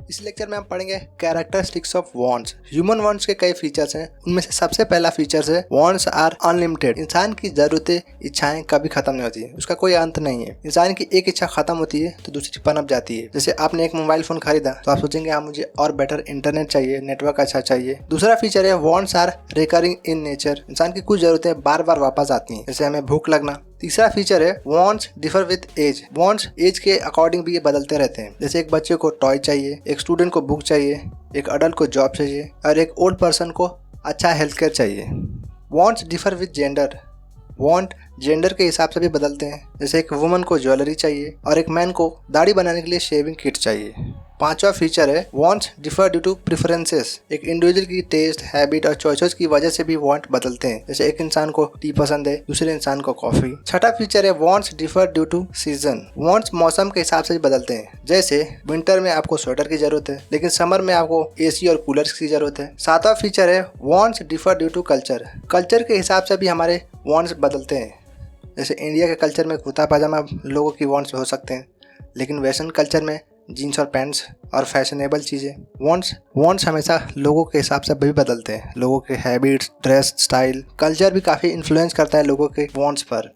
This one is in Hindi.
इस लेक्चर में हम पढ़ेंगे characteristics of wants. Human wants के कई फीचर्स हैं। उनमें से सबसे पहला फीचर्स है वांट्स आर अनलिमिटेड। इंसान की जरूरतें, इच्छाएं कभी खत्म नहीं होती, उसका कोई अंत नहीं है। इंसान की एक इच्छा खत्म होती है तो दूसरी पनप जाती है। जैसे आपने एक मोबाइल फोन खरीदा तो आप सोचेंगे हाँ मुझे और बेटर इंटरनेट चाहिए, नेटवर्क अच्छा चाहिए। दूसरा फीचर है wants are recurring in nature. इंसान की कुछ जरूरतें बार बार वापस आती हैं, जैसे हमें भूख लगना। तीसरा फीचर है wants differ with age. Wants age के अकॉर्डिंग भी ये बदलते रहते हैं। जैसे एक बच्चे को टॉय चाहिए, एक स्टूडेंट को बुक चाहिए, एक अडल्ट को जॉब चाहिए और एक ओल्ड पर्सन को अच्छा हेल्थ केयर चाहिए। Wants differ with gender. Want gender के हिसाब से भी बदलते हैं। जैसे एक वुमन को ज्वेलरी चाहिए और एक मैन को दाढ़ी बनाने के लिए शेविंग किट चाहिए। पांचवा फीचर है wants differ due to preferences. एक इंडिविजुअल की टेस्ट, हैबिट और चॉइसेस की वजह से भी वांट बदलते हैं। जैसे एक इंसान को टी पसंद है, दूसरे इंसान को कॉफी। छठा फीचर है wants differ due to season. Wants मौसम के हिसाब से भी बदलते हैं। जैसे विंटर में आपको स्वेटर की जरूरत है, लेकिन समर में आपको एसी और कूलर की जरूरत है। सातवां फीचर है wants differ due to culture. Culture के हिसाब से भी हमारे वांट्स बदलते हैं। जैसे इंडिया के कल्चर में कुर्ता पाजामा लोगों की वांट्स हो सकते हैं, लेकिन वेस्टर्न कल्चर में जीन्स और पैंट्स और फैशनेबल चीज़ें। वांट्स हमेशा लोगों के हिसाब से भी बदलते हैं। लोगों के हैबिट्स, ड्रेस स्टाइल, कल्चर भी काफ़ी इन्फ्लुएंस करता है लोगों के वांट्स पर।